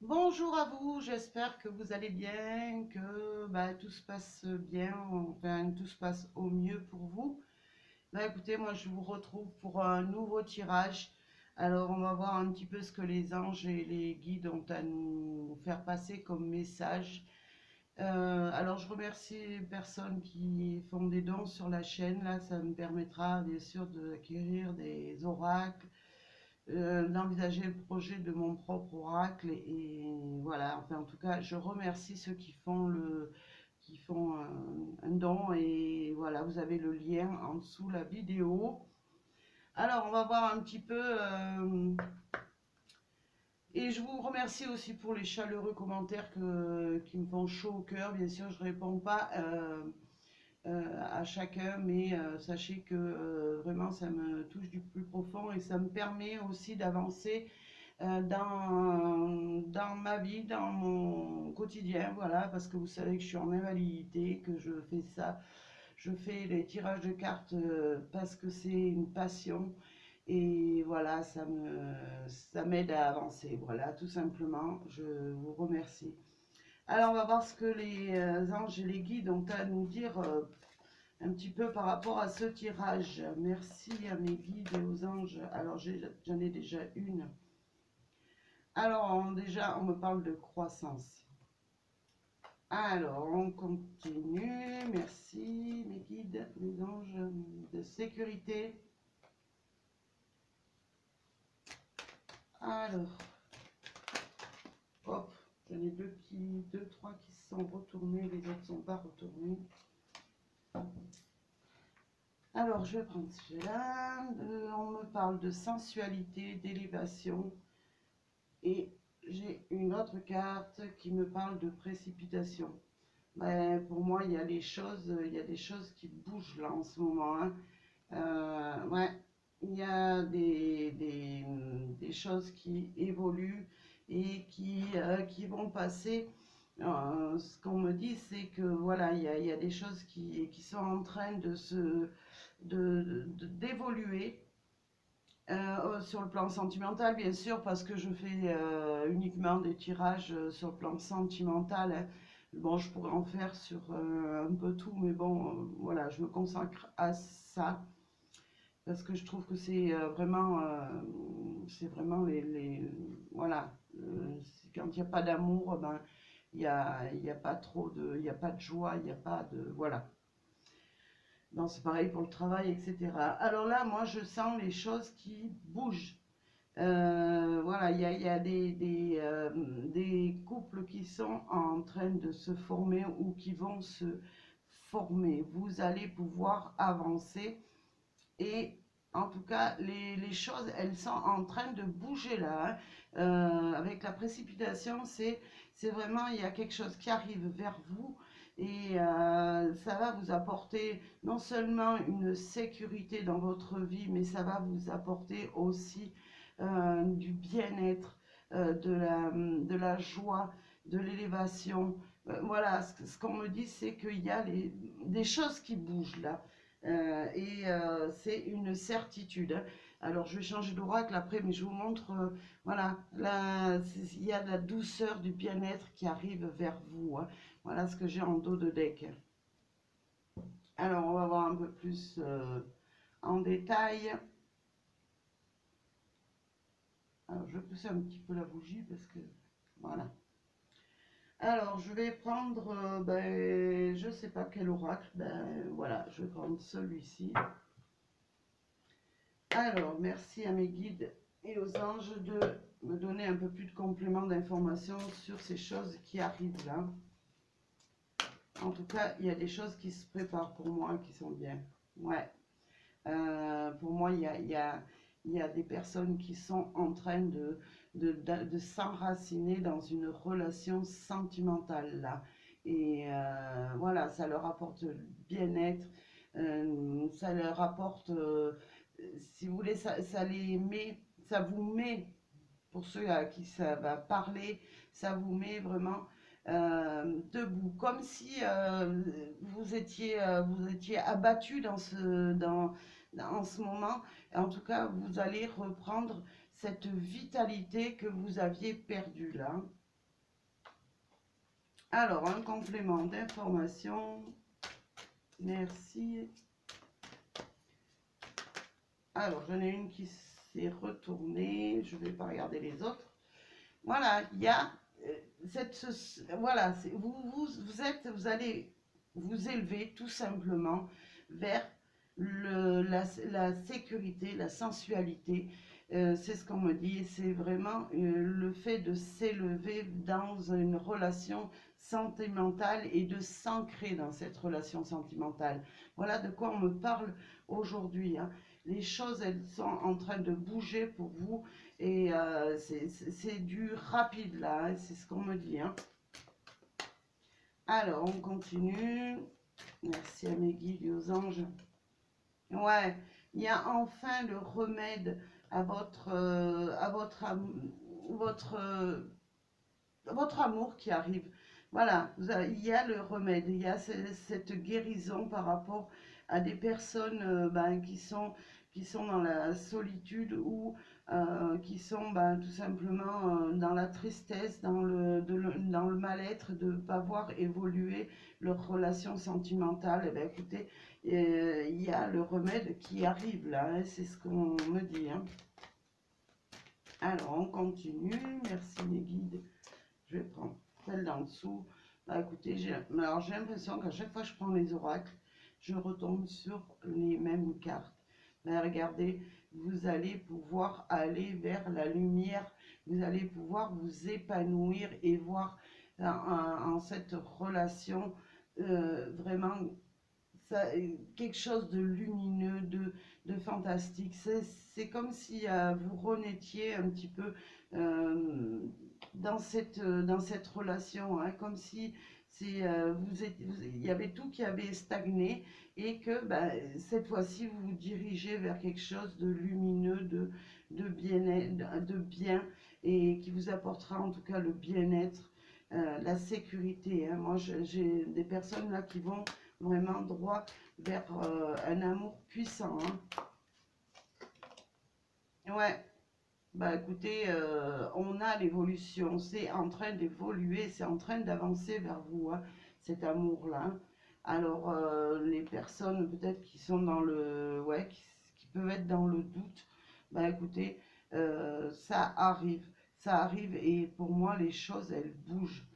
Bonjour à vous, j'espère que vous allez bien, que tout se passe bien, enfin tout se passe au mieux pour vous. Écoutez, moi je vous retrouve pour un nouveau tirage. Alors on va voir un petit peu ce que les anges et les guides ont à nous faire passer comme message. Alors je remercie les personnes qui font des dons sur la chaîne, là ça me permettra bien sûr d'acquérir des oracles, d'envisager le projet de mon propre oracle et voilà, enfin en tout cas je remercie ceux qui font un don et voilà, vous avez le lien en dessous la vidéo. Alors on va voir un petit peu et je vous remercie aussi pour les chaleureux commentaires qui me font chaud au cœur. Bien sûr je réponds pas à chacun, mais sachez que vraiment ça me touche du plus profond et ça me permet aussi d'avancer dans ma vie, dans mon quotidien, voilà, parce que vous savez que je suis en invalidité, que je fais ça, je fais les tirages de cartes parce que c'est une passion, et voilà, ça m'aide à avancer, voilà, tout simplement, je vous remercie. Alors, on va voir ce que les anges et les guides ont à nous dire un petit peu par rapport à ce tirage. Merci à mes guides et aux anges. Alors, j'en ai déjà une. Alors, déjà, on me parle de croissance. Alors, on continue. Merci, mes guides, mes anges de sécurité. Alors, hop, j'en ai deux, trois qui se sont retournés, les autres ne sont pas retournés. Alors, je vais prendre celui-là. On me parle de sensualité, d'élévation. Et j'ai une autre carte qui me parle de précipitation. Pour moi, il y a des choses qui bougent là en ce moment, hein. Ouais, il y a des choses qui évoluent et qui vont passer. Ce qu'on me dit, c'est que voilà, il y a des choses qui sont en train d'évoluer. Sur le plan sentimental, bien sûr, parce que je fais uniquement des tirages sur le plan sentimental, hein. Bon, je pourrais en faire sur un peu tout, mais bon, voilà, je me consacre à ça parce que je trouve que c'est vraiment voilà, quand il n'y a pas d'amour, ben, il y a pas trop de, il y a pas de joie, il n'y a pas de, voilà. Non, c'est pareil pour le travail, etc. Alors là, moi, je sens les choses qui bougent. Voilà, il y a des couples qui sont en train de se former ou qui vont se former. Vous allez pouvoir avancer et en tout cas, les choses, elles sont en train de bouger là, hein. Avec la précipitation, c'est vraiment, il y a quelque chose qui arrive vers vous et ça va vous apporter non seulement une sécurité dans votre vie, mais ça va vous apporter aussi du bien-être, de la joie, de l'élévation. Voilà, ce qu'on me dit, c'est qu'il y a des choses qui bougent là. C'est une certitude, hein. Alors, je vais changer d'oracle après, mais je vous montre, voilà, là, il y a de la douceur, du bien-être qui arrive vers vous, hein. Voilà ce que j'ai en dos de deck. Alors, on va voir un peu plus en détail. Alors, je vais pousser un petit peu la bougie parce que, voilà. Alors, je vais prendre, je sais pas quel oracle, voilà, je vais prendre celui-ci. Alors, merci à mes guides et aux anges de me donner un peu plus de compléments d'informations sur ces choses qui arrivent là. En tout cas, il y a des choses qui se préparent pour moi, qui sont bien. Ouais. Pour moi, il y a des personnes qui sont en train de s'enraciner dans une relation sentimentale là. Et voilà, ça leur apporte le bien-être, ça leur apporte, si vous voulez, ça vous met, pour ceux à qui ça va parler, ça vous met vraiment debout, comme si vous étiez abattu en ce moment. Et en tout cas, vous allez reprendre cette vitalité que vous aviez perdue là. Alors, un complément d'information. Merci. Alors, j'en ai une qui s'est retournée. Je ne vais pas regarder les autres. Voilà, il y a voilà, vous allez vous élever tout simplement vers la sécurité, la sensualité. C'est ce qu'on me dit, c'est vraiment le fait de s'élever dans une relation sentimentale et de s'ancrer dans cette relation sentimentale. Voilà de quoi on me parle aujourd'hui, hein. Les choses, elles sont en train de bouger pour vous et c'est du rapide là, hein, c'est ce qu'on me dit, hein. Alors, on continue. Merci à mes guides et aux anges. Ouais, il y a enfin le remède à votre amour qui arrive. Voilà, il y a le remède, il y a cette guérison par rapport à des personnes ben, qui sont dans la solitude ou qui sont ben, tout simplement dans la tristesse, dans le mal-être de ne pas voir évoluer leur relation sentimentale. Eh bien, écoutez, il y a le remède qui arrive là, hein, c'est ce qu'on me dit, hein. Alors, on continue. Merci mes guides. Je vais prendre celle d'en dessous. Bah écoutez, j'ai l'impression qu'à chaque fois que je prends les oracles, je retombe sur les mêmes cartes. Mais regardez, vous allez pouvoir aller vers la lumière, vous allez pouvoir vous épanouir et voir en cette relation vraiment ça, quelque chose de lumineux, de fantastique. C'est comme si vous renaîtriez un petit peu euh, dans cette relation, hein, comme si il y avait tout qui avait stagné et que ben, cette fois-ci vous vous dirigez vers quelque chose de lumineux, de bien et qui vous apportera en tout cas le bien-être, la sécurité, hein. Moi j'ai des personnes là qui vont vraiment droit vers un amour puissant, hein. Ouais, bah écoutez, on a l'évolution, c'est en train d'évoluer, c'est en train d'avancer vers vous, hein, cet amour-là, hein. Alors, les personnes peut-être qui sont dans le, ouais, qui peuvent être dans le doute, bah écoutez, ça arrive et pour moi les choses elles bougent.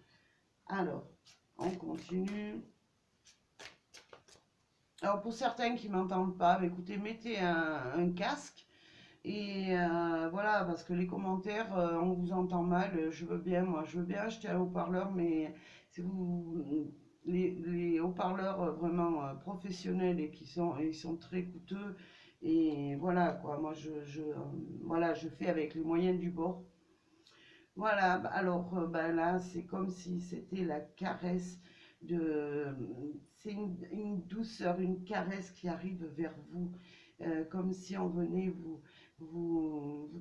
Alors, on continue. Alors pour certains qui m'entendent pas, bah, écoutez, mettez un casque. Et voilà, parce que les commentaires, on vous entend mal. Je veux bien, moi, je veux bien acheter un haut-parleur, mais si vous, les haut-parleurs vraiment professionnels et ils sont très coûteux. Et voilà, quoi, moi, voilà, je fais avec les moyens du bord. Voilà, bah, alors bah, là, c'est comme si c'était la caresse de... C'est une douceur, une caresse qui arrive vers vous, comme si on venait vous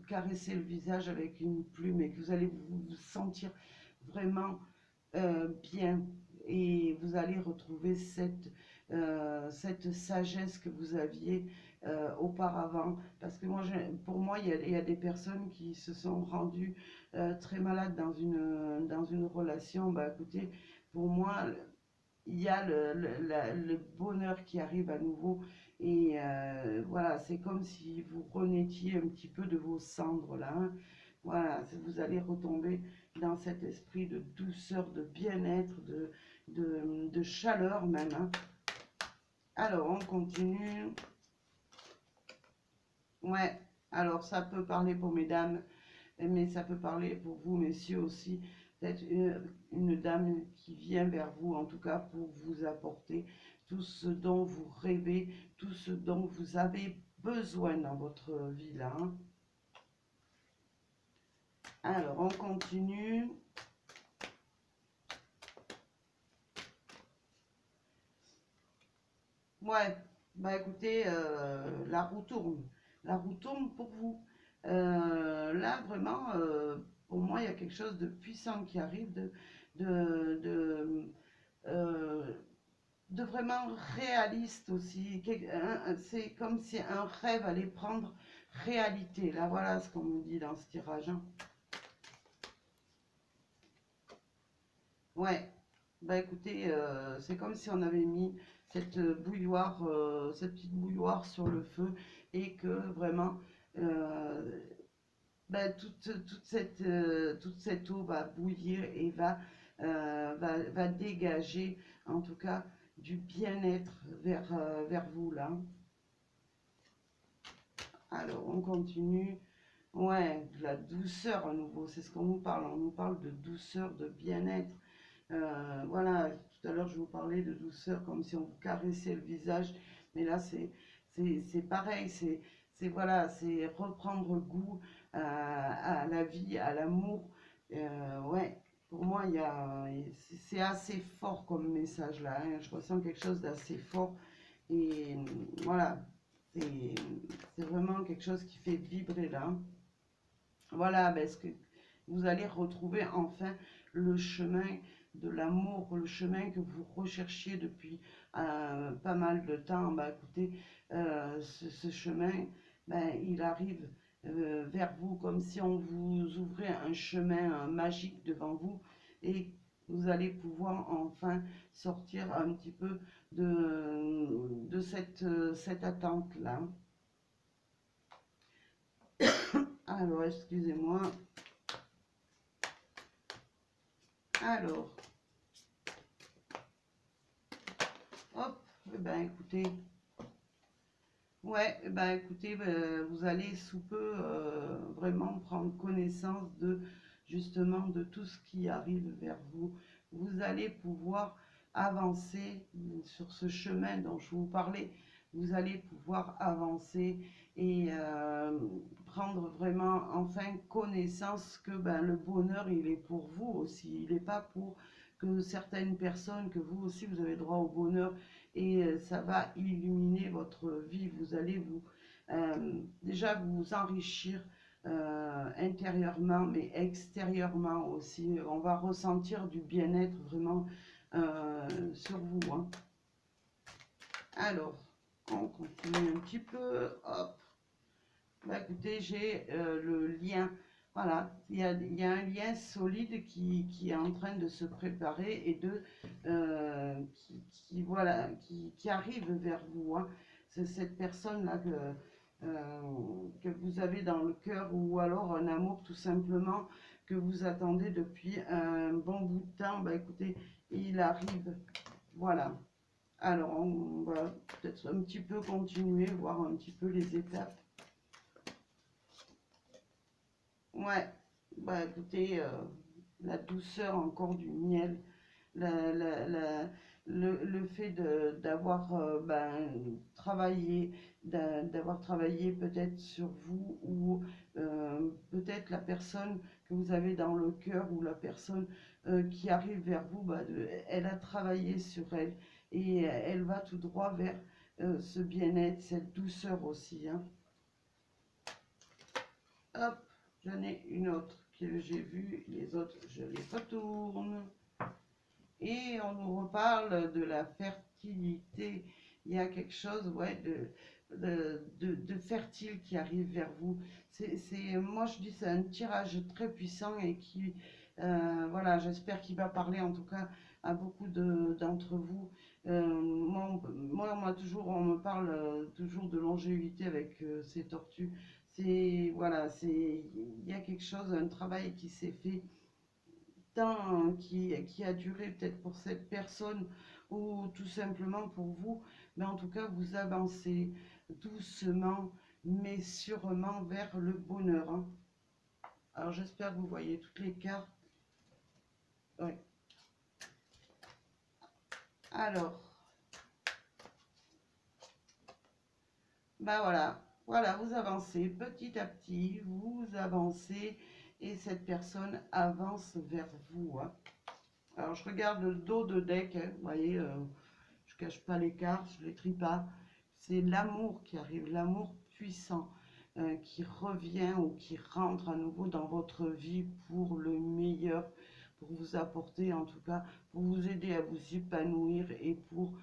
caresser le visage avec une plume et que vous allez vous sentir vraiment bien et vous allez retrouver cette sagesse que vous aviez auparavant. Parce que moi, pour moi, il y a des personnes qui se sont rendues très malades dans une relation. Bah écoutez, pour moi, il y a le bonheur qui arrive à nouveau. Et voilà, c'est comme si vous renaîtriez un petit peu de vos cendres là, hein. Voilà, vous allez retomber dans cet esprit de douceur, de bien-être, de chaleur même, hein. Alors, on continue. Ouais, alors ça peut parler pour mesdames, mais ça peut parler pour vous, messieurs aussi. Peut-être une dame qui vient vers vous, en tout cas pour vous apporter tout ce dont vous rêvez, tout ce dont vous avez besoin dans votre vie là, hein. Alors, on continue. Ouais, bah écoutez, la roue tourne. La roue tourne pour vous. Là, vraiment, pour moi, il y a quelque chose de puissant qui arrive, de, de, euh, de vraiment réaliste aussi. C'est comme si un rêve allait prendre réalité. Là, voilà ce qu'on me dit dans ce tirage, hein. Ouais. Bah écoutez, c'est comme si on avait mis cette bouilloire, cette petite bouilloire sur le feu et que vraiment euh, bah, toute cette eau va bouillir et va dégager en tout cas du bien-être vers vous là. Alors on continue. Ouais, de la douceur à nouveau, c'est ce qu'on nous parle. On nous parle de douceur, de bien-être. Voilà, tout à l'heure je vous parlais de douceur comme si on vous caressait le visage, mais là c'est pareil, voilà, c'est reprendre goût à la vie, à l'amour. Ouais, pour moi c'est assez fort comme message là, hein. Je ressens quelque chose d'assez fort et voilà, c'est c'est vraiment quelque chose qui fait vibrer là. Voilà, parce que vous allez retrouver enfin le chemin de l'amour, le chemin que vous recherchiez depuis pas mal de temps. Bah, écoutez, ce chemin, ben, il arrive vers vous comme si on vous ouvrait un chemin magique devant vous et vous allez pouvoir enfin sortir un petit peu de cette attente-là. Alors, excusez-moi. Alors, hop, eh ben écoutez, ouais, eh ben écoutez, vous allez sous peu vraiment prendre connaissance de justement de tout ce qui arrive vers vous. Vous allez pouvoir avancer sur ce chemin dont je vous parlais. Vous allez pouvoir avancer et prendre vraiment enfin connaissance que ben, le bonheur, il est pour vous aussi. Il n'est pas pour que certaines personnes, que vous aussi, vous avez droit au bonheur et ça va illuminer votre vie. Vous allez déjà vous enrichir intérieurement, mais extérieurement aussi. On va ressentir du bien-être vraiment sur vous, hein. Alors, on continue un petit peu. Hop. Bah, écoutez, j'ai le lien. Voilà, il y a un lien solide qui est en train de se préparer et voilà, qui arrive vers vous, hein. C'est cette personne-là que vous avez dans le cœur ou alors un amour tout simplement que vous attendez depuis un bon bout de temps. Bah, écoutez, il arrive. Voilà. Alors, on va peut-être un petit peu continuer, voir un petit peu les étapes. Ouais, bah écoutez, la douceur encore du miel, la, la- la- le fait d'avoir travaillé, d'avoir travaillé peut-être sur vous ou peut-être la personne que vous avez dans le cœur ou la personne qui arrive vers vous, bah, elle a travaillé sur elle et elle va tout droit vers ce bien-être, cette douceur aussi, hein. Hop, j'en ai une autre que j'ai vue, les autres je les retourne. Et on nous reparle de la fertilité. Il y a quelque chose, ouais, de fertile qui arrive vers vous. Moi je dis c'est un tirage très puissant et qui, voilà, j'espère qu'il va parler en tout cas à beaucoup d'entre vous. Moi, toujours, on me parle toujours de longévité avec ces tortues. Voilà, il y a quelque chose, un travail qui s'est fait temps qui a duré peut-être pour cette personne ou tout simplement pour vous, mais en tout cas vous avancez doucement mais sûrement vers le bonheur, hein. Alors j'espère que vous voyez toutes les cartes. Oui. Alors, ben voilà, voilà, vous avancez petit à petit, vous avancez et cette personne avance vers vous, hein. Alors je regarde le dos de deck, hein, vous voyez, je cache pas les cartes, je les trie pas. C'est l'amour qui arrive, l'amour puissant qui revient ou qui rentre à nouveau dans votre vie pour le meilleur, pour vous apporter en tout cas, pour vous aider à vous épanouir et pour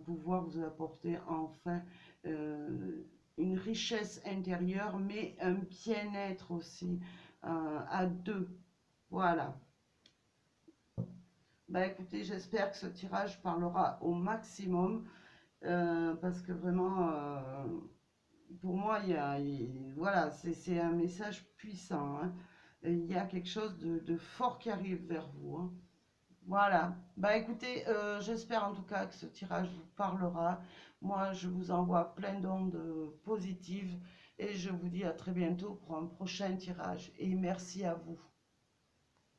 pouvoir vous apporter enfin euh, une richesse intérieure, mais un bien-être aussi à deux. Voilà. Bah écoutez, j'espère que ce tirage parlera au maximum parce que vraiment, pour moi, voilà, c'est un message puissant, hein. Et il y a quelque chose de fort qui arrive vers vous, hein. Voilà. Bah écoutez, j'espère en tout cas que ce tirage vous parlera. Moi, je vous envoie plein d'ondes positives et je vous dis à très bientôt pour un prochain tirage. Et merci à vous.